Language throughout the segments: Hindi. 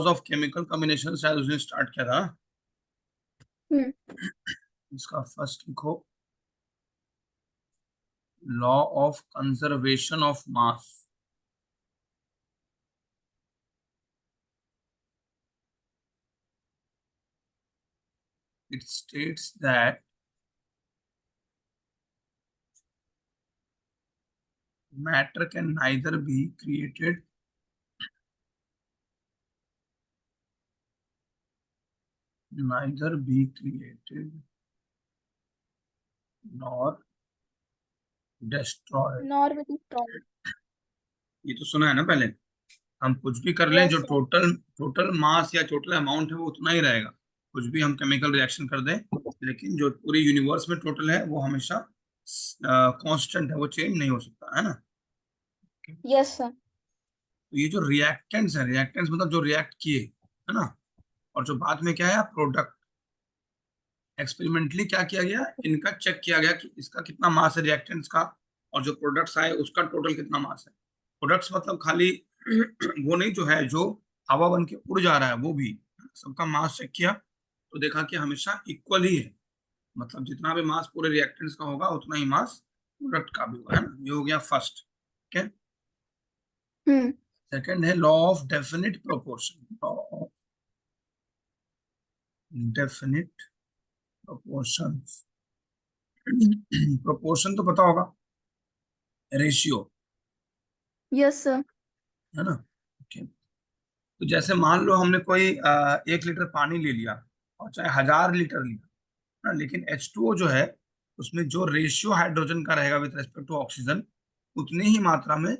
ऑफ केमिकल कॉम्बिनेशन शायद उसने स्टार्ट किया था। इसका फर्स्ट लिखो, law of conservation of mass. It states that matter can neither be created nor destroyed। Nor with strong. ये तो सुना है ना पहले। हम कुछ भी कर लें, जो yes sir. Total total mass या टोटल अमाउंट है वो उतना ही रहेगा। कुछ भी हम केमिकल रिएक्शन कर दें, लेकिन जो पूरी यूनिवर्स में टोटल है वो हमेशा कांस्टेंट है, वो चेंज नहीं हो सकता है ना। Yes sir. तो ये जो रिएक्टेंट्स है, रिएक्टेंट्स मतलब जो रिएक्ट किए, है ना। और जो बाद में क्या है, प्रोडक्ट। एक्सपेरिमेंटली क्या किया गया, इनका चेक किया गया कि इसका कितना मास है रिएक्टेंट्स का, और जो प्रोडक्ट्स आए उसका टोटल कितना मास है। प्रोडक्ट्स मतलब खाली वो नहीं, जो है जो हवा बन के उड़ जा रहा है वो भी, सबका मास चेक किया तो देखा कि हमेशा इक्वल ही है। मतलब जितना भी मास पूरे रिएक्टेंट्स का होगा उतना ही मास प्रोडक्ट का भी होगा, है ना। ये हो गया फर्स्ट। ठीक है। हम्म। सेकंड है law of definite proportion. Law of definite proportion. Proportion तो पता होगा, रेशियो, यस सर। है ना। ओके। तो जैसे मान लो हमने कोई 1 लीटर पानी ले लिया, और चाहे 1000 लीटर लिया ना, लेकिन H2O जो है उसमें जो रेशियो हाइड्रोजन का रहेगा विद रेस्पेक्ट टू ऑक्सीजन, उतनी ही मात्रा में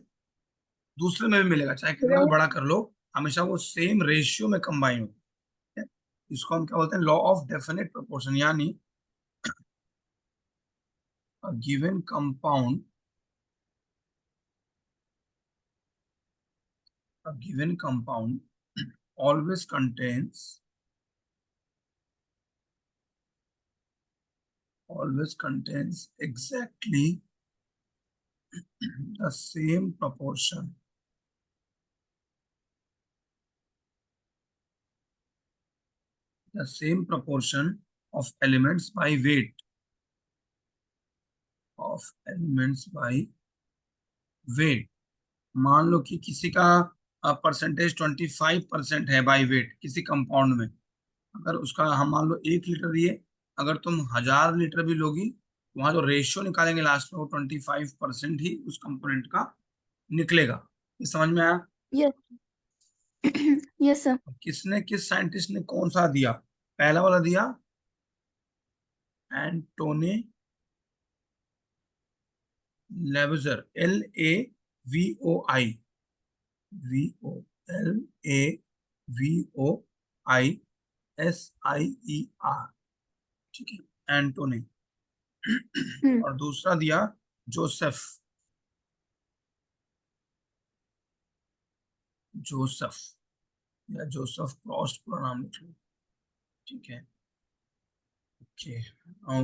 दूसरे में भी मिलेगा, चाहे कितना भी बड़ा कर लो, हमेशा वो सेम रेशियो में कंबाइन होता है। इसको हम क्या बोलते हैं, लॉ ऑफ डेफिनेट प्रोपोर्शन। यानी a given compound a given compound always contains exactly the same proportion of elements by weight of elements by weight। मान लो कि किसी का परसेंटेज 25% है बाई वेट किसी कंपाउंड में। अगर उसका हम मान लो 1 लीटर लिए, अगर तुम 1000 लीटर भी लोगी, वहां जो रेशियो निकालेंगे लास्ट में वो 25% ही उस कंपोनेंट का निकलेगा। ये समझ में आया। यस। Yes sir. किसने, किस साइंटिस्ट ने कौन सा दिया, पहला वाला दिया एंटोनी लेवजर, LAVOI, VOLAVOISIER। ठीक है, एंटोनी। और दूसरा दिया जोसेफ, जोसेफ या जोसेफ प्रॉस्ट, पूरा नाम लिख लो। ठीक है। ओके। और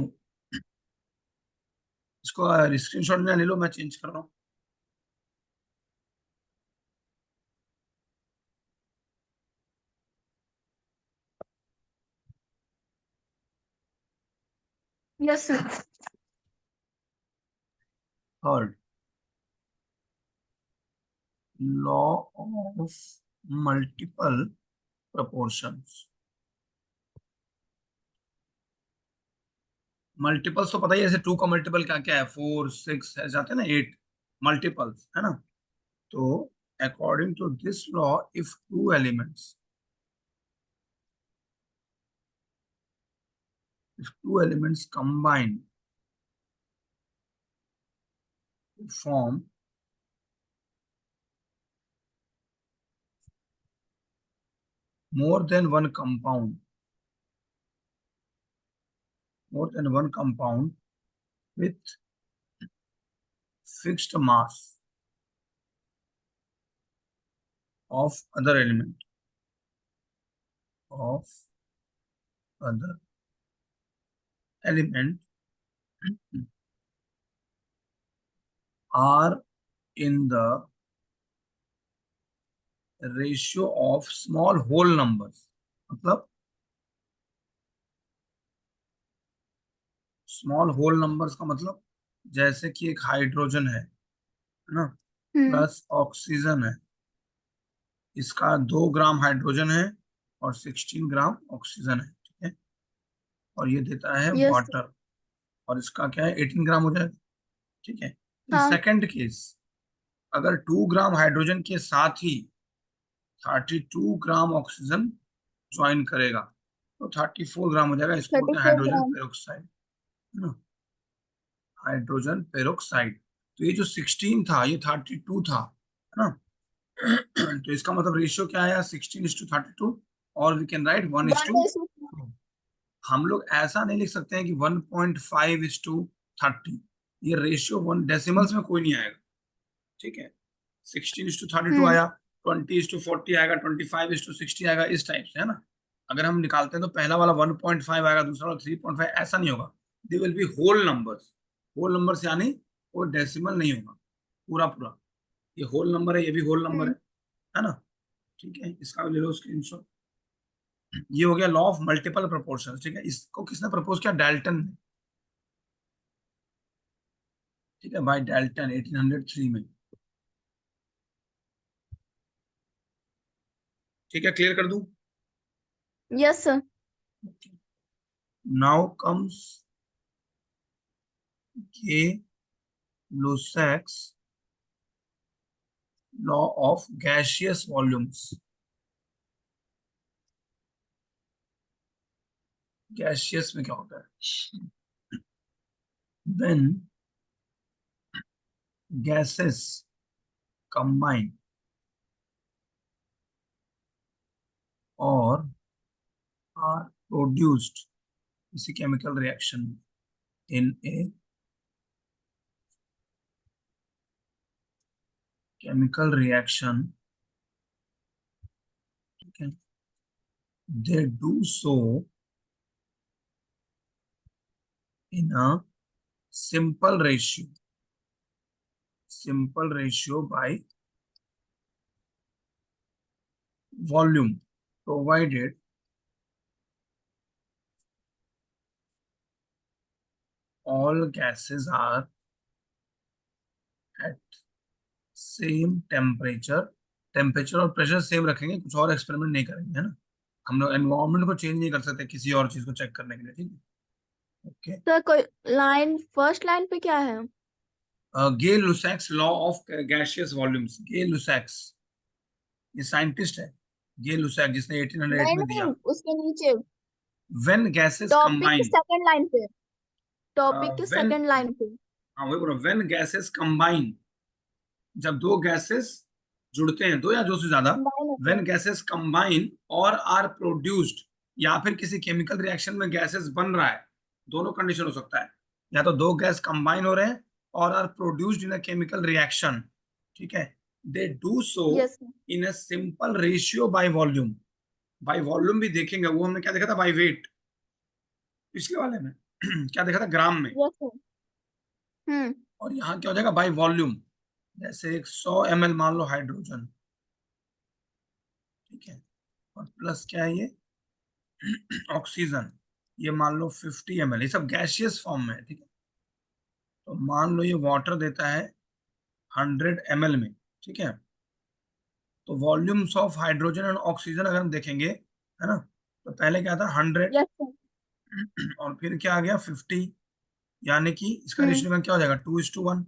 इसको स्क्रीनशॉट में ले लो, मैं चेंज कर रहा हूँ। Yes sir. Third, law of multiple proportions. Multiples तो पता ही है, जैसे 2 का मल्टीपल क्या क्या है, 4 6 है, जाते हैं ना 8, मल्टीपल्स, है ना। तो according to this law, if two elements combine to form more than one compound with fixed mass of other of other element are in the ratio of small whole numbers, मतलब स्मॉल होल नंबर्स का मतलब जैसे कि एक हाइड्रोजन है ना, हम्म। प्लस ऑक्सीजन है, इसका 2 ग्राम हाइड्रोजन है और 16 ग्राम ऑक्सीजन है, ठीक है, और ये देता है यस। वाटर, और इसका क्या है 18 ग्राम हो जाएगा, ठीक है। इन हाँ। सेकेंड केस, अगर 2 ग्राम हाइड्रोजन के साथ ही 32 ग्राम ऑक्सीजन ज्वाइन करेगा तो 34 ग्राम हो जाएगा, इसको थर्टी बोलते हैं फोर हाइड्रोजन ग्राम पेरोक्साइड, है ना, हाइड्रोजन पेरोक्साइड। तो ये जो 16 था ये 32 था, है ना। तो इसका मतलब रेशियो क्या आया, 16:32, और वी कैन राइट 1:2। 1:2। हम लोग ऐसा नहीं लिख सकते हैं कि 1.5:30, ये रेशियो वन डेसिमल्स में कोई नहीं आएगा, ठीक है। 16:32 हम्म। आया, 20:40 आएगा, 25:60 आएगा, इस टाइप से, है ना। अगर हम निकालते हैं तो पहला वाला 1.5 आएगा, दूसरा वाला 3.5, ऐसा नहीं होगा। They will be whole numbers, whole numbers यानी कोई डेसिमल नहीं होगा, पूरा पूरा। ये होल नंबर है, ये भी होल नंबर हम्म। है ना। ठीक है, इसका भी ले लो स्क्रीनशॉट। ये हो गया लॉ ऑफ मल्टीपल प्रोपोर्शन, ठीक है, इसको किसने प्रपोज किया, डाल्टन ने, ठीक है, बाय डाल्टन 1803 में। ठीक है, क्लियर कर दूं। Yes sir. Now comes Gay Lussac's law of gaseous volumes. Gaseous में क्या होता है, व्हेन गैसेस कंबाइन और आर प्रोड्यूस्ड किसी chemical reaction in a chemical reaction, ठीक है, they do so in a simple ratio, simple ratio by volume, provided all gases are at same temperature और प्रेशर सेम रखेंगे, कुछ और एक्सपेरिमेंट नहीं करेंगे, है ना। हम लोग एनवायरमेंट को चेंज नहीं कर सकते किसी और चीज को चेक करने के लिए, ठीक है, ओके। सर कोई लाइन, फर्स्ट लाइन पे क्या है? गे लुसैक्स लॉ ऑफ गैसियस वॉल्यूम्स, गे लुसैक्स, ये साइंटिस्ट है, गे लुसैक, जिसने 1808 नहीं में नहीं, दिया। उसके नीचे व्हेन गैसेस टॉपिक के कंबाइन, सेकंड लाइन पे, टॉपिक के व्हेन, सेकंड लाइन पे। हाँ वही बोलो, व्हेन गैसेस कंबाइन, जब दो गैसेस जुड़ते हैं, दो या दो से ज्यादा, लाइन होता व्हेन है। गैसेस कंबाइन और आर प्रोड्यूस्ड, या फिर किसी केमिकल रिएक्शन में गैसेस बन रहा है, दोनों कंडीशन हो सकता है, या तो दो गैस कंबाइन हो रहे हैं और are produced in a chemical reaction, ठीक है, they do so yes. In a simple ratio by volume. By volume भी देखेंगे, वो हमने क्या देखा था, बाय वेट, पिछले वाले में क्या देखा था, ग्राम में, यस सर। हम्म। और यहाँ क्या हो जाएगा, बाय वॉल्यूम। जैसे एक 100 ml मान लो हाइड्रोजन, ठीक है, और प्लस क्या है ये ऑक्सीजन, ये मान लो 50 ml, ये सब गैसियस फॉर्म में है, ठीक है। तो मान लो ये वाटर देता है 100 ml में, ठीक है। तो volumes of hydrogen and oxygen अगर हम देखेंगे, है ना, तो पहले क्या था 100, यस सर। और फिर क्या आ गया 50, यानी कि इसका हम्म। रेशियो क्या हो जाएगा, 2:1।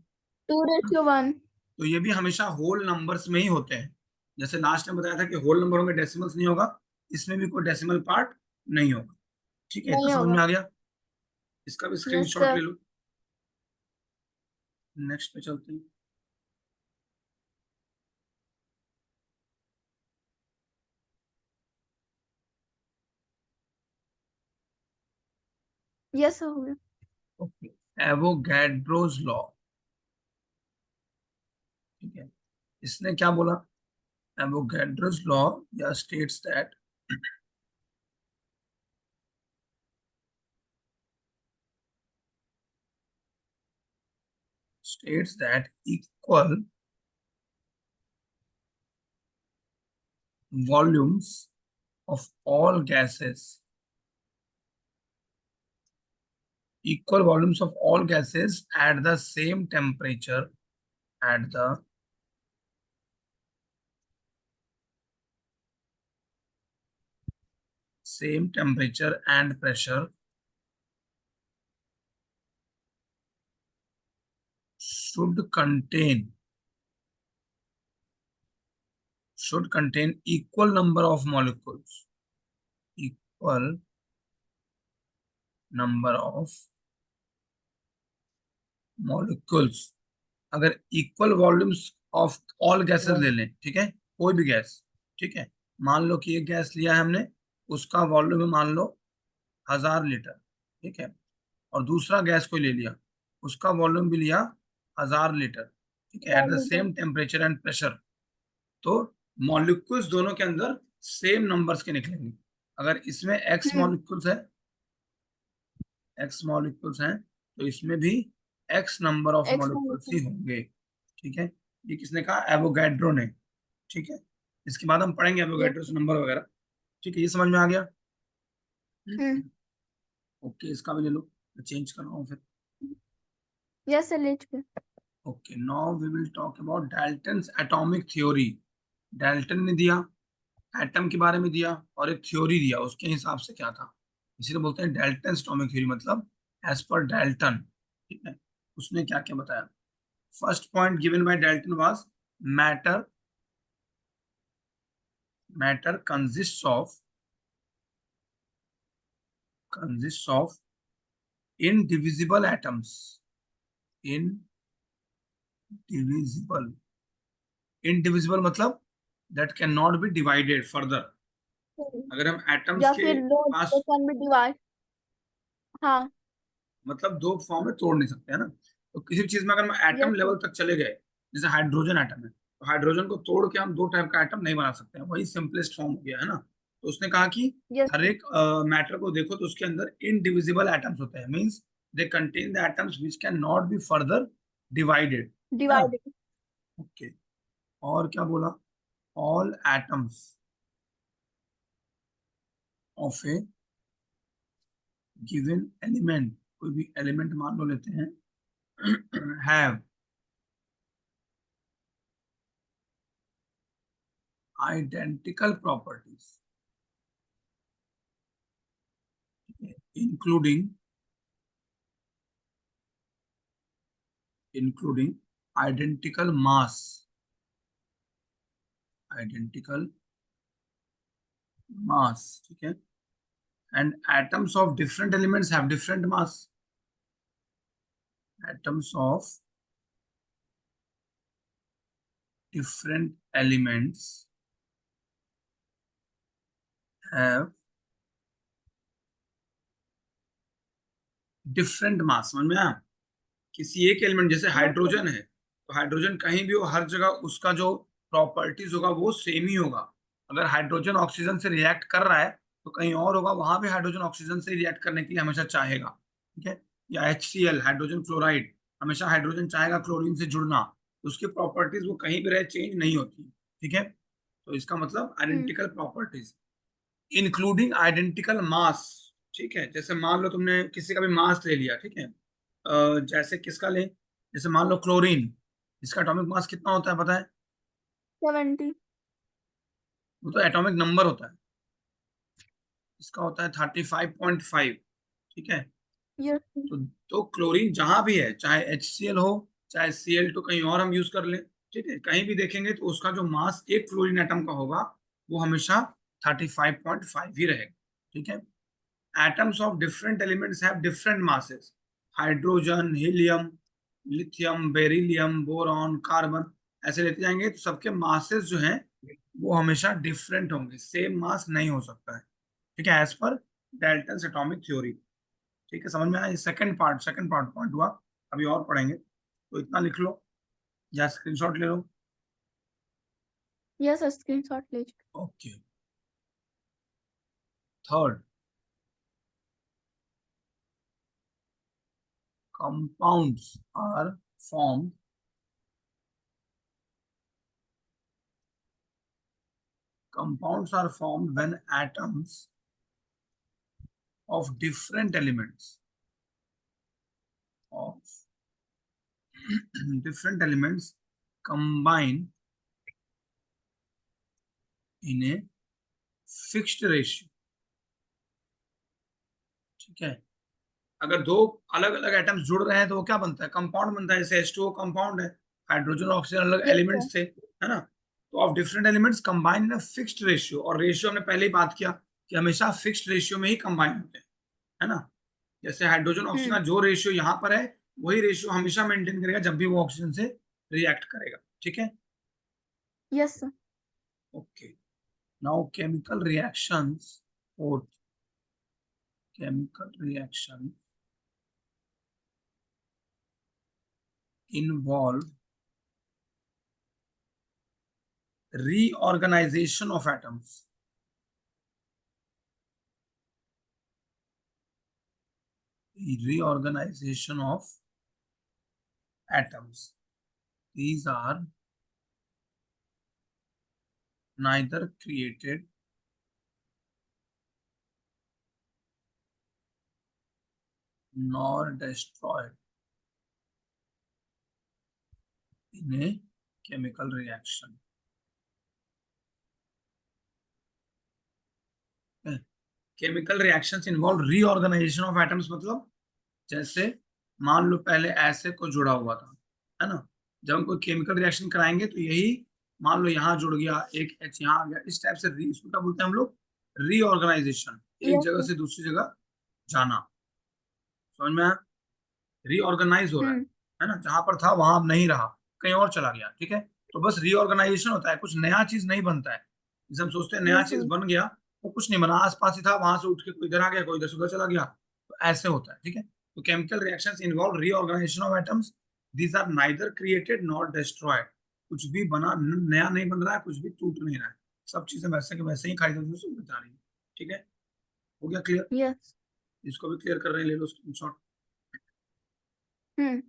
2:1। तो ये भी हमेशा होल नंबर्स में ही होते हैं, जैसे लास्ट में बताया था कि होल नंबर होंगे, डेसिमल्स नहीं होगा, इसमें भी कोई डेसिमल पार्ट नहीं होगा, ठीक है, इतना नहीं समझ होगा। में आ गया। इसका भी यस स्क्रीनशॉट सर। ले लो। नेक्स्ट पे चलते हैं। यस सर, हो गया। ओके, एवोगैड्रोस लॉ, ठीक है, इसने क्या बोला, एवोगैड्रोस लॉ या states that equal volumes of all gases, equal volumes of all gases at the same temperature, at the same temperature and pressure should contain equal number of molecules, equal number of molecules. अगर equal volumes of all gases ले लें, ठीक है, कोई भी गैस, ठीक है, मान लो कि एक गैस लिया है हमने, उसका वॉल्यूम है मान लो 1000 लीटर, ठीक है, और दूसरा गैस को ले लिया, उसका वॉल्यूम भी लिया 1000 लीटर, ठीक है, at the same temperature and pressure, तो मॉलिक्यूल्स दोनों के अंदर सेम नंबर्स के निकलेंगे। अगर इसमें एक्स मॉलिक्यूल्स हैं तो इसमें भी x number of x molecules ही होंगे, ठीक है। ये किसने कहा? एवोगैड्रो ने, ठीक है। इसके बाद हम पढ़ेंगे एवोगैड्रोस नंबर वगैरह, ठीक है। ये समझ में आ गया? ओके, इसका भी ले लो, मैं चेंज कर रहा हूँ फिर। यस सर, ले चुके। Okay, now we will talk about Dalton's atomic theory. Dalton ने दिया, एटम के बारे में दिया और एक थ्योरी दिया, उसके हिसाब से क्या था, इसीलिए बोलते हैं डाल्टन्स एटॉमिक थ्योरी, मतलब एज पर डाल्टन, ठीक है, उसने क्या क्या बताया। First point given by Dalton was matter consists of indivisible atoms, indivisible indivisible मतलब that cannot be divided further। अगर हम एटम्स या के फिर दो पास, कैन बी डिवाइड। हाँ। मतलब दो फॉर्म में तोड़ नहीं सकते, है ना। तो किसी भी चीज में अगर हम एटम यस लेवल तक चले गए, जैसे हाइड्रोजन एटम है, तो हाइड्रोजन को तोड़ के हम दो टाइप का एटम नहीं बना सकते हैं, वही सिंपलेस्ट फॉर्म हो गया, है ना। तो उसने कहा कि यस हर एक मैटर को देखो तो उसके अंदर इनडिविजिबल एटम्स होते हैं, means they contain the atoms which can not be further divided, है ना। डिवाइडेड। ओके, और क्या बोला? All atoms of A given element, कोई भी एलिमेंट मान लो लेते हैं, have identical properties, including identical mass, identical ठीक है, and atoms of different elements have different mass, atoms of different elements have different mass। समझ में आया? किसी एक एलिमेंट, जैसे यस सर। हाइड्रोजन है, तो हाइड्रोजन कहीं भी हो, हर जगह उसका जो प्रॉपर्टीज होगा वो सेम ही होगा। अगर हाइड्रोजन ऑक्सीजन से रिएक्ट कर रहा है तो कहीं और होगा, वहां भी हाइड्रोजन ऑक्सीजन से रिएक्ट करने के लिए हमेशा चाहेगा, ठीक है। या HCl हाइड्रोजन क्लोराइड, हमेशा हाइड्रोजन चाहेगा क्लोरीन से जुड़ना, तो उसकी प्रॉपर्टीज वो कहीं भी रहे चेंज नहीं होती, ठीक है। तो इसका मतलब आइडेंटिकल प्रॉपर्टीज, इंक्लूडिंग आइडेंटिकल मास, ठीक है। जैसे मान लो तुमने किसी का भी मास ले लिया, ठीक है, जैसे किसका ले, जैसे मान लो क्लोरीन, इसका एटॉमिक मास कितना होता है पता है? 70। वो तो एटॉमिक नंबर होता है, इसका होता है 35.5, ठीक है। यस तो क्लोरीन जहां भी है, चाहे HCl हो, चाहे Cl2 कहीं और हम यूज कर लें, ठीक है, कहीं भी देखेंगे तो उसका जो मास एक फ्लोरीन एटम का होगा वो हमेशा 35.5 ही रहेगा, ठीक है। atoms of different elements have different masses, hydrogen, helium, lithium, beryllium, boron, carbon, ऐसे लेते जाएंगे तो सबके मासेस जो हैं वो हमेशा डिफरेंट होंगे, सेम मास नहीं हो सकता है, ठीक है, as per Dalton's atomic theory. ठीक है, समझ में आया? सेकंड पार्ट पॉइंट हुआ, अभी और पढ़ेंगे, तो इतना लिख लो या स्क्रीनशॉट ले लो। यस सर, स्क्रीनशॉट ले चुके। Okay, third, compounds are formed compounds are formed when atoms of different elements combine in a fixed ratio. ठीक है, अगर दो अलग अलग एटम्स जुड़ रहे हैं तो वो क्या बनता है, कंपाउंड बनता है। जैसे H2O कंपाउंड है, हाइड्रोजन ऑक्सीजन अलग Yes, एलिमेंट्स थे, है ना। तो of different elements combine in fixed ratio, और रेशियो हमने पहले ही बात किया कि हमेशा फिक्स्ड रेशियो में ही कंबाइन होते हैं, है ना। जैसे हाइड्रोजन ऑक्सीजन का जो रेशियो यहाँ पर है वही रेशियो हमेशा मेंटेन करेगा जब भी वो ऑक्सीजन से रिएक्ट करेगा। ठीक है, yes, sir. Okay. Now chemical reactions, fourth, chemical reaction involve reorganization of atoms. Reorganization of atoms. These are neither created nor destroyed in a chemical reaction. Chemical reactions involve reorganisation of atoms, मतलब जैसे मान लो पहले ऐसे को जुड़ा हुआ था, है ना। जब हम कोई केमिकल रिएक्शन कराएंगे तो यही मान लो यहाँ जुड़ गया, एक H यहाँ आ गया, इस टाइप से इसको क्या बोलते हैं हम लोग, रीऑर्गेनाइजेशन, एक Yes, जगह sir. से दूसरी जगह जाना। समझ में आया, रीऑर्गेनाइज हो रहा है ना, जहां पर था वहां अब नहीं रहा, कहीं और चला गया। ठीक है, तो बस रीऑर्गेनाइजेशन होता है, कुछ नया चीज नहीं बनता है। जैसे हम सोचते हैं नया Yes, चीज sir. बन गया, वो कुछ नहीं बना, आसपास ही था, वहां से उठ के कोई इधर आ गया, कोई इधर से उधर चला गया, तो ऐसे होता है। ठीक है, तो chemical reactions involve reorganisation of atoms, these are neither created not destroyed. कुछ भी बना नया नहीं बन रहा है, कुछ भी टूट नहीं रहा है, सब चीजें वैसे के वैसे ही खाई से बचा रही है। ठीक है, हो गया क्लियर, Yes. इसको भी क्लियर कर रहे हैं, ले लो स्क्रीनशॉट। Hmm.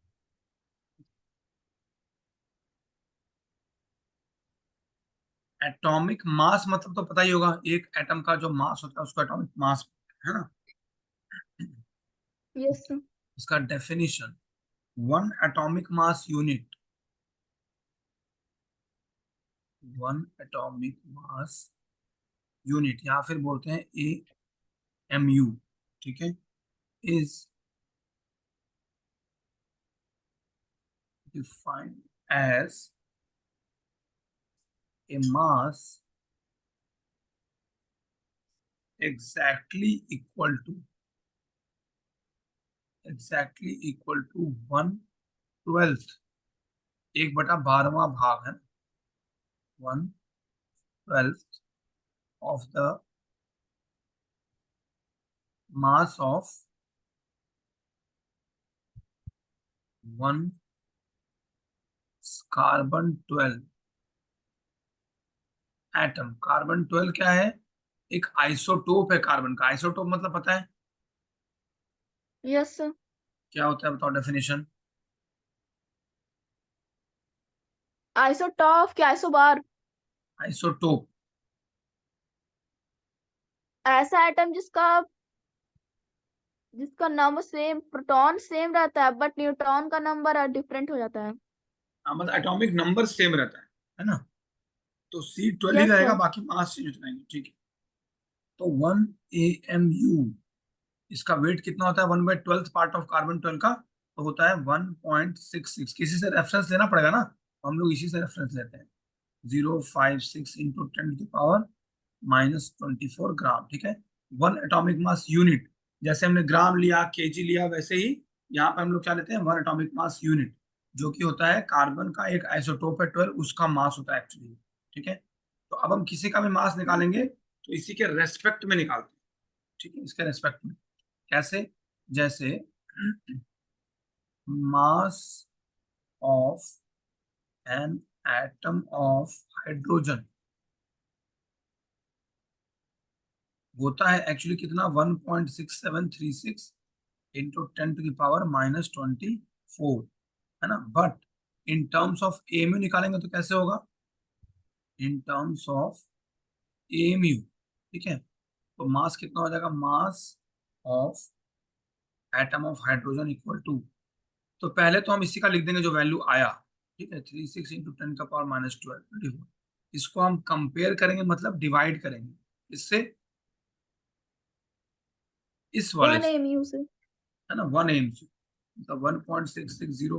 एटॉमिक मास मतलब तो पता ही होगा, एक एटम का जो मास होता है उसको एटॉमिक मास, है ना। Yes, sir. इसका definition, one atomic mass unit, one atomic mass unit या फिर बोलते हैं AMU, ठीक है, is defined as a mass exactly equal to, exactly equal to 1/12, 1/12वां भाग है, 1/12 of the mass of one carbon 12 atom. Carbon 12 क्या है, एक आइसोटोप है कार्बन का। आइसोटोप मतलब पता है Yes, sir. क्या होता है, बताओ डेफिनेशन। Isotop क्या isobar? आइसोटोप, ऐसा एटम जिसका जिसका नंबर सेम, प्रोटॉन सेम रहता है बट न्यूट्रॉन का नंबर डिफरेंट हो जाता है। मतलब एटॉमिक नंबर सेम रहता है ना। तो C12 ही यस रहेगा, सर। बाकी मास चेंज हो जाएंगे। ठीक है, तो 1 AMU, इसका वेट कितना होता है, 1/12 पार्ट ऑफ कार्बन 12 का, तो होता है 1.66। किसी से रेफरेंस लेना पड़ेगा ना, तो हम लोग इसी से रेफरेंस लेते हैं, 056 × 10⁻⁻24 ग्राम। ठीक है, वन एटॉमिक मास यूनिट, जैसे हमने ग्राम लिया, केजी लिया, वैसे ही यहाँ पर हम लोग क्या लेते हैं, वन एटॉमिक मास यूनिट, जो कि होता है कार्बन का एक आइसोटोप है 12, उसका मास होता है एक्चुअली। ठीक है, तो अब हम किसी का भी मास निकालेंगे तो इसी के रेस्पेक्ट में निकालते हैं। ठीक है, इसके रेस्पेक्ट में कैसे, जैसे mass of an atom of hydrogen होता है एक्चुअली कितना, 1.6736 इंटू 10⁻⁻24, है ना। But in terms of MU निकालेंगे तो कैसे होगा, इन टर्म्स ऑफ AMU, ठीक है। तो मास कितना हो जाएगा, mass of atom of hydrogen equal to, तो पहले तो हम इसी का लिख देंगे जो वैल्यू आया, ठीक है, 36 × 10⁻²⁴। इसको हम कंपेयर करेंगे, मतलब डिवाइड करेंगे इससे, इस वाले 1 से, AMU से। है ना, 1 AM से, मतलब 1.66056 ×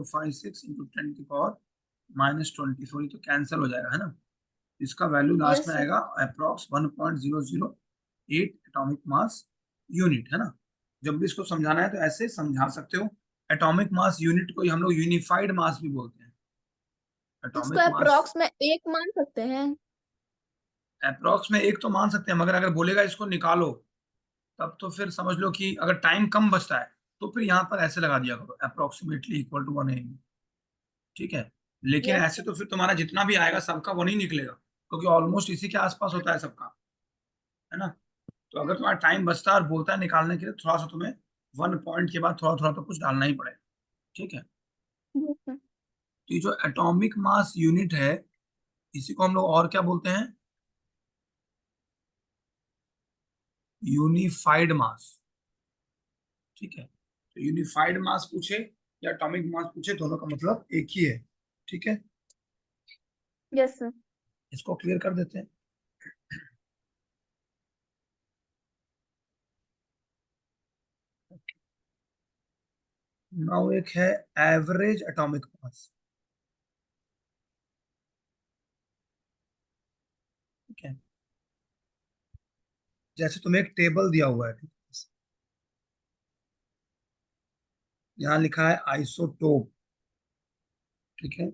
10⁻²⁻24, ये तो कैंसिल हो जाएगा, है ना। इसका वैल्यू लास्ट यस में सर। आएगा अप्रॉक्स 1.008 एटॉमिक मास यूनिट, है ना। जब भी इसको समझाना है तो ऐसे समझा सकते हो। एटॉमिक मास यूनिट को ही हम लोग यूनिफाइड मास भी बोलते हैं। इसको एटॉमिक मास अप्रोक्स में 1 मान सकते हैं। अप्रॉक्स में एक तो मान सकते हैं, मगर अगर बोलेगा इसको निकालो, तब तो फिर समझ लो कि अगर टाइम कम बचता है तो फिर यहाँ पर ऐसे लगा दिया करो, अप्रोक्सीमेटली इक्वल टू 1 AM, ठीक है। लेकिन यस ऐसे सर। तो फिर तुम्हारा जितना भी आएगा सबका 1 ही निकलेगा, क्योंकि ऑलमोस्ट इसी के आसपास होता है सबका, है ना। तो अगर तुम्हारा टाइम बचता है और बोलता है निकालने के लिए, थोड़ा सा तुम्हें 1 पॉइंट के बाद थोड़ा थोड़ा तो कुछ डालना ही पड़ेगा, ठीक है। Yes sir. तो ये जो एटॉमिक मास यूनिट है, इसी को हम लोग और क्या बोलते हैं, यूनिफाइड मास, ठीक है। तो यूनिफाइड मास पूछे या एटॉमिक मास पूछे, दोनों का मतलब एक ही है, ठीक है। Yes sir. इसको क्लियर कर देते हैं। नाउ एक है एवरेज एटॉमिक मास, ठीक है। जैसे तुम्हें एक टेबल दिया हुआ है, ठीक है? यहाँ लिखा है आइसोटोप, ठीक है,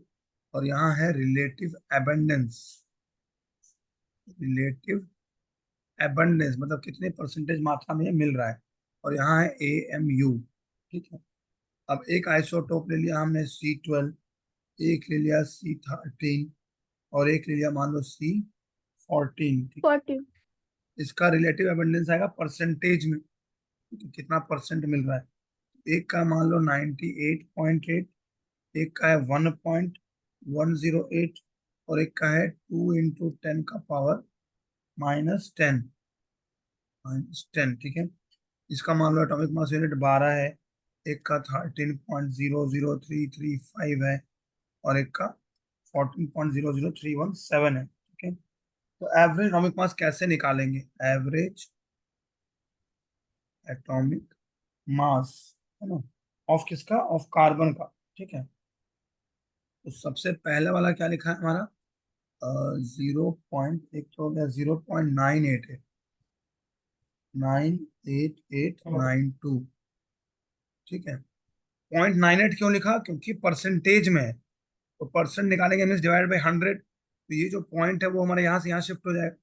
और यहाँ है रिलेटिव एबंडेंस, रिलेटिव एबंडेंस मतलब कितने परसेंटेज मात्रा में ये मिल रहा है, और यहाँ है AMU, ठीक है। अब एक आइसोटोप ले लिया हमने C12, एक ले लिया C13, और एक ले लिया मान लो C14, ठीक। 40। इसका रिलेटिव एबंडेंस आएगा परसेंटेज में, तो कितना परसेंट मिल रहा है। एक का मान लो 98.8, एक का है 1.108, और एक का है 2 × 10 का पावर -10, ठीक है। इसका मान लो एटॉमिक मास यूनिट 12 है, एक का 13.00335 है, और एक का 14.00317 है, ठीक है। तो एवरेज एटॉमिक मास कैसे निकालेंगे, एवरेज एटॉमिक मास, है ना, ऑफ किसका, ऑफ कार्बन का, ठीक है। तो सबसे पहले वाला क्या लिखा है हमारा, 0. एक तो हो गया 0.98 है, 98892, ठीक है। 0.98 क्यों लिखा, क्योंकि परसेंटेज में है, तो परसेंट निकालेंगे मीन्स डिवाइड बाई 100, तो ये जो पॉइंट है वो हमारे यहाँ से यहाँ शिफ्ट हो जाएगा,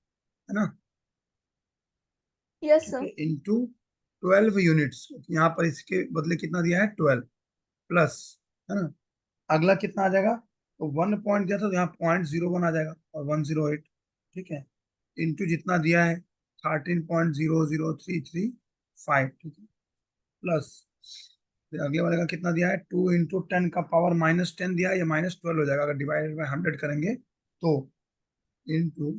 है ना, यस ठीक सर। है, इंटू 12 यूनिट्स, यहाँ पर इसके बदले कितना दिया है 12 प्लस, है ना। अगला कितना आ जाएगा, तो 1 पॉइंट दिया था तो यहाँ 0.01 आ जाएगा, और 108, ठीक है, इंटू जितना दिया है 13.00335, ठीक है, प्लस फिर अगले वाले का कितना दिया है, 2 × 10 का पावर -10 दिया है, या -12 हो जाएगा अगर डिवाइडेड बाई 100 करेंगे तो, इंटू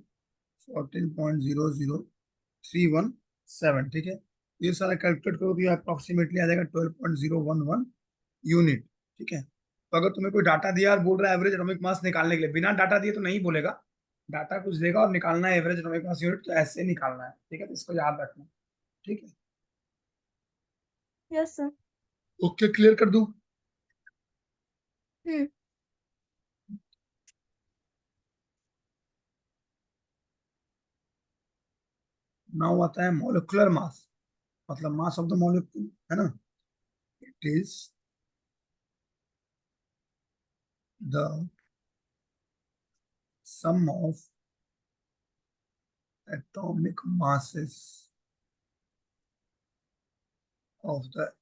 14.00317, ठीक है। ये सारा कैलकुलेट करो तो ये अप्रोक्सीमेटली आ जाएगा 12.011 यूनिट, ठीक है। तो अगर तुम्हें कोई डाटा दिया और बोल रहा है एवरेज एटॉमिक मास निकालने के लिए, बिना डाटा दिए तो नहीं बोलेगा, डाटा कुछ देगा और निकालना है एवरेज एटॉमिक मास यूनिट, तो ऐसे निकालना है, ठीक है, तो इसको याद रखना, ठीक है। Yes sir. ओके, क्लियर कर दूं। हम्म। नाउ आता है मॉलिक्यूलर मास, मतलब मास ऑफ द मॉलिक्यूल, है ना। It is the sum of atomic masses of the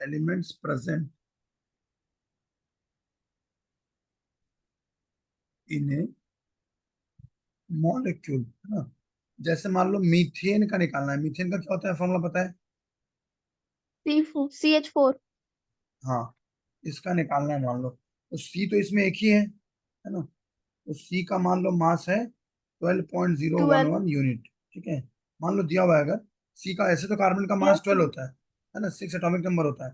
elements present in a molecule, है ना। जैसे मान लो मीथेन का निकालना है, मीथेन का क्या होता है, फॉर्मूला पता है, CH4। हाँ, इसका निकालना है मान लो, तो सी तो इसमें एक ही है, है ना। तो सी का मान लो मास है 12। 12.011 यूनिट, ठीक है। मान लो दिया हुआ है अगर सी का, ऐसे तो कार्बन का मास यस 12 सर। होता है ना, 6 एटॉमिक नंबर होता है।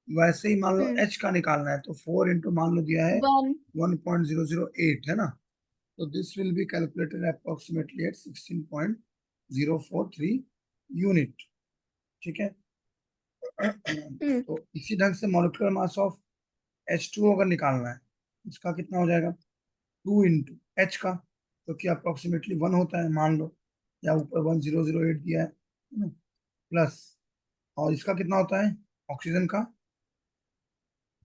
वैसे ही मान लो हम्म। एच का निकालना है, तो 4 इंटू मान लो दिया है 1। 1.008, है ना। तो this will be calculated approximately at 16.043 unit, ठीक है। हम्म। तो इसी ढंग से मॉलिक्यूलर मास ऑफ H2O अगर निकालना है, इसका कितना हो जाएगा, 2 इंटू एच का, तो कि अप्रोक्सीमेटली 1 होता है मान लो, या ऊपर 1008 दिया है ना, प्लस, और इसका कितना होता है ऑक्सीजन का,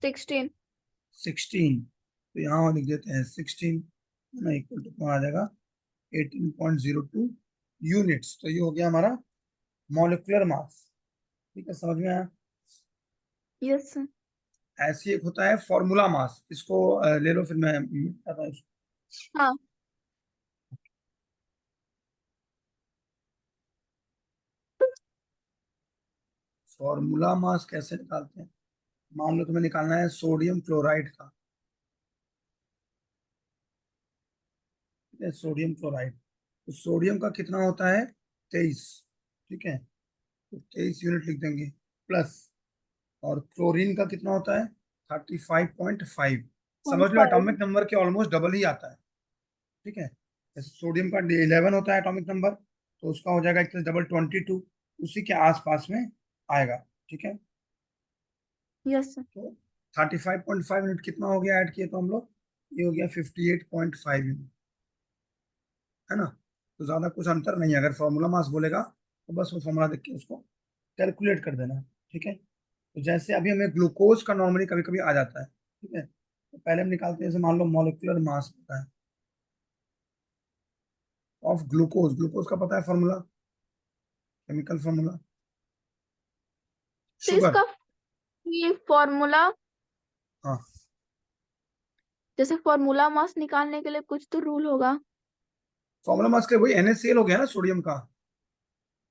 16। 16। तो यहाँ लिख देते हैं 16, है ना, इक्वल टू कितना आ जाएगा, 18.02 यूनिट्स। तो ये हो गया हमारा मॉलिक्यूलर मास, ठीक है, समझ में आया। Yes sir. ऐसी एक होता है फॉर्मूला मास, इसको ले लो, फिर मैं बताता हूँ इसको। हाँ। फॉर्मूला मास कैसे निकालते हैं, मान लो तुम्हें निकालना है सोडियम क्लोराइड का, ठीक है, सोडियम क्लोराइड। तो सोडियम का कितना होता है 23, ठीक है, तो 23 यूनिट लिख देंगे, प्लस, और क्लोरीन का कितना होता है 35.5। समझ लो 0.5। एटॉमिक नंबर के ऑलमोस्ट डबल ही आता है, ठीक है। जैसे सोडियम का 11 होता है एटॉमिक नंबर, तो उसका हो जाएगा एक डबल 22, उसी के आसपास में आएगा, ठीक है। Yes sir. तो 35.5 यूनिट कितना हो गया, ऐड किए तो हम लोग, ये हो गया 58.5 यूनिट, है ना। तो ज्यादा कुछ अंतर नहीं है, अगर फॉर्मूला मास बोलेगा तो बस वो फॉर्मूला देख के उसको कैलकुलेट कर देना, ठीक है। तो जैसे अभी हमें ग्लूकोज का नॉर्मली कभी कभी आ जाता है, ठीक है, तो पहले हम निकालते हैं, जैसे मान लो मॉलिक्यूलर मास होता है ऑफ ग्लूकोज, ग्लूकोज का पता है फॉर्मूला, केमिकल फॉर्मूला, तो शुगर। इसका ये फॉर्मूला, हाँ, जैसे फॉर्मूला मास निकालने के लिए कुछ तो रूल होगा। फॉर्मूला मास के वही NaCl हो गया ना सोडियम का,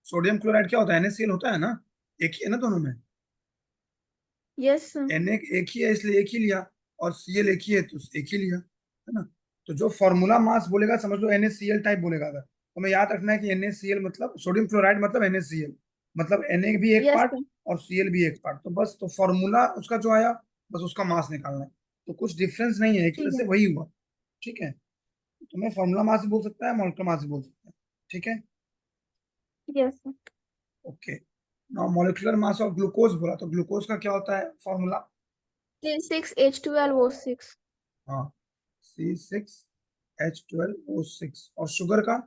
सोडियम क्लोराइड क्या होता है, NaCl होता है ना, एक ही है ना दोनों में, यस सर। Na एक ही है इसलिए एक ही लिया, और Cl एक ही है तो एक ही लिया, है ना। तो जो फॉर्मूला मास बोलेगा समझ लो NaCl टाइप बोलेगा, अगर तो हमें याद रखना है कि NaCl मतलब सोडियम क्लोराइड मतलब NaCl, मतलब Na भी एक यस पार्ट सर। और Cl भी एक पार्ट, तो बस तो फॉर्मूला उसका जो आया, बस उसका मास निकालना है। तो कुछ डिफरेंस नहीं है, एक तरह ठीक है। से वही हुआ, ठीक है। तुम्हें फॉर्मूला मास भी बोल सकता है, मॉलिक्यूलर मास भी बोल सकता है, ठीक है। Yes sir. Okay, now molecular mass of glucose बोला, तो ग्लूकोज का क्या होता है फॉर्मूला, C6H12O6। हाँ, C6H12O6। और शुगर का,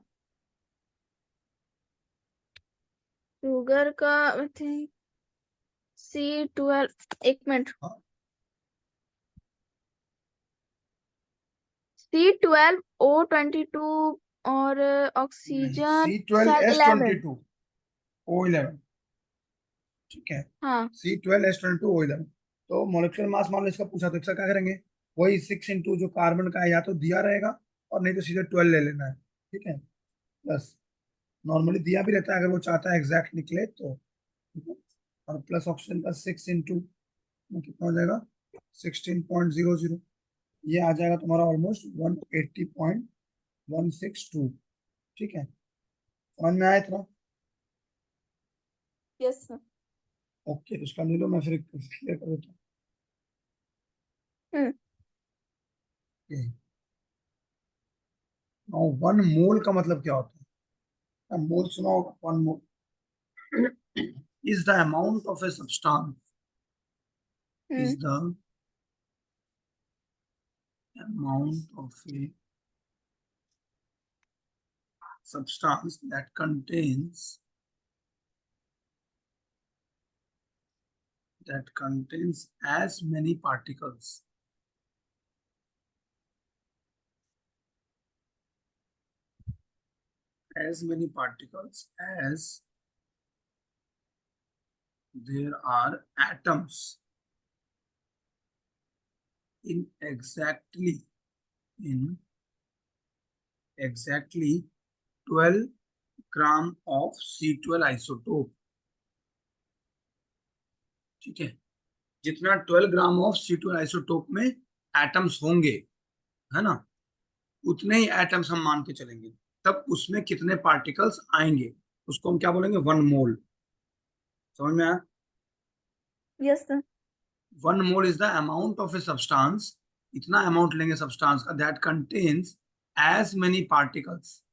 शुगर का आई थिंक C12, एक मिनट, हाँ, C12O22, और नहीं, ऑक्सीजन सी ट्वेल्व शायद S twenty 11। Two O eleven ठीक है, हाँ। C12H22O11। तो मोलिकुलर मास मान लो इसका पूछा, तो इसका क्या करेंगे, वही 6 इंटू जो कार्बन का है, या तो दिया रहेगा, और नहीं तो सीधे 12 ले लेना है, ठीक है, प्लस, नॉर्मली दिया भी रहता है अगर वो चाहता है एग्जैक्ट निकले तो, ठीक है, और प्लस ऑक्सीजन का 6 इंटू कितना हो जाएगा 16.00, ये आ जाएगा तुम्हारा ऑलमोस्ट 180.162, ठीक है, समझ में आया इतना। Yes sir. ओके, तो इसका ले लो, मैं फिर क्लियर कर देता हम्म। हूँ। वन मोल का मतलब क्या होता है, मोल सुना होगा, one mole is the amount of a substance, hmm. is the amount of a substance that contains as many particles as there are atoms in in exactly 12 gram of C12 isotope, ठीक है, जितना 12 ग्राम ऑफ C12 आइसोटोप में एटम्स होंगे, है ना, उतने ही एटम्स हम मान के चलेंगे, तब उसमें कितने पार्टिकल्स आएंगे उसको हम क्या बोलेंगे, 1 मोल। समझ में आया? Yes, sir. 1 mole is the amount of a substance, इतना अमाउंट लेंगे सब्सटेंस का that contains as many particles.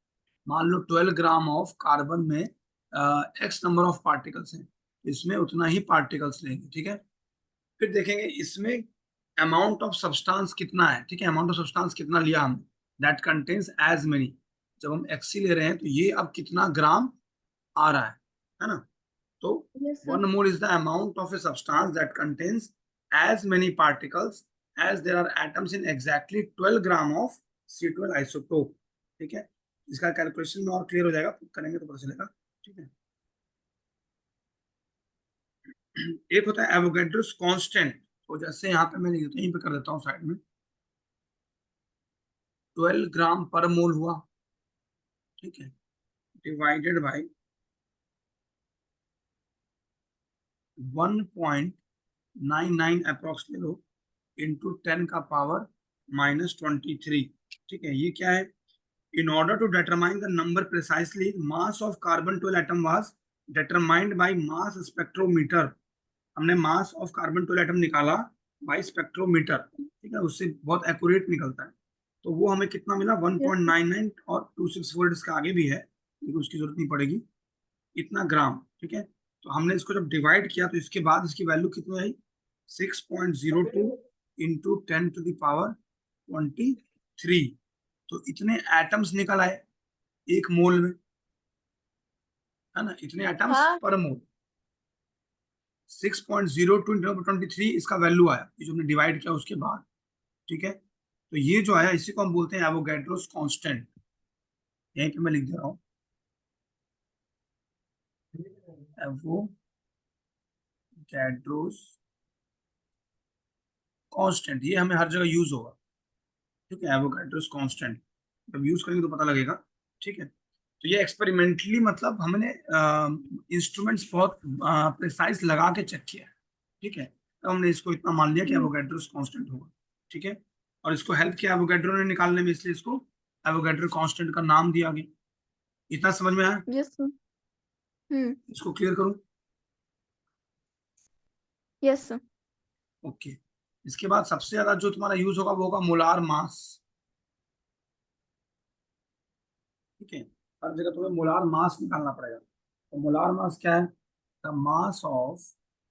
मान लो 12 ग्राम ऑफ कार्बन में एक्स नंबर ऑफ पार्टिकल्स हैं, इसमें उतना ही पार्टिकल्स लेंगे, ठीक है। फिर देखेंगे इसमें अमाउंट ऑफ सब्सटेंस कितना है, ठीक है, अमाउंट ऑफ सब्सटेंस कितना लिया हमने, दैट कंटेन्स एज मेनी। जब हम एक्स ले रहे हैं तो ये अब कितना ग्राम आ रहा है ना। तो Yes, sir. 1 mole is the amount of a substance that contains as many particles as there are atoms in exactly 12 gram of C12 isotope, ठीक है। इसका कैलकुलेशन में और क्लियर हो जाएगा, करेंगे तो पता चलेगा, ठीक है। एक होता है एवोगैड्रोस कांस्टेंट, तो जैसे यहाँ पे मैं लिख देता हूँ, यहीं पे कर देता हूँ साइड में, 12 ग्राम पर मोल हुआ, ठीक है, डिवाइडेड बाई 1.99 अप्रोक्स ले लो, इंटू 10⁻⁻23, ठीक है। ये क्या है, in order to determine the number precisely mass of carbon 12 atom was determined by mass spectrometer. हमने मास ऑफ कार्बन 12 एटम निकाला बाय स्पेक्ट्रोमीटर, ठीक है, उससे बहुत एक्यूरेट निकलता है। तो वो हमें कितना मिला, Yes, sir. 1.99 और 264 इसके आगे भी है लेकिन उसकी जरूरत नहीं पड़ेगी, इतना ग्राम, ठीक है। तो हमने इसको जब डिवाइड किया तो इसके बाद इसकी वैल्यू कितनी आई, 6.02 इंटू 10⁻23। तो इतने एटम्स निकल आए एक मोल में, है ना, इतने एटम्स हाँ. पर मोल। 6.02 इंटू 23 इसका वैल्यू आया, ये जो हमने डिवाइड किया उसके बाद, ठीक है। तो ये जो आया इसी को हम बोलते हैं एवोगैड्रोस कांस्टेंट, यहीं पे मैं लिख दे रहा हूँ, एवोगैड्रोस कांस्टेंट, ये हमें हर जगह यूज होगा, ठीक है, एवोगैड्रोस कांस्टेंट जब यूज करेंगे तो पता लगेगा, ठीक है। तो ये एक्सपेरिमेंटली मतलब हमने इंस्ट्रूमेंट्स बहुत प्रिसाइज लगा के चेक किया है, ठीक है। तो हमने इसको इतना मान लिया कि Hmm. एवोगैड्रोस कांस्टेंट होगा, ठीक है। और इसको हेल्प किया एवोगैड्रो ने निकालने में, इसलिए इसको एवोगैड्रो कांस्टेंट का नाम दिया गया। इतना समझ में आया? Yes, sir. Hmm. इसको क्लियर करूं? Yes, sir. ओके। इसके बाद सबसे ज्यादा जो तुम्हारा यूज होगा वो होगा मोलार मास, ठीक है। हर जगह तुम्हें मोलार मास निकालना पड़ेगा। तो मोलार मास क्या है, द मास ऑफ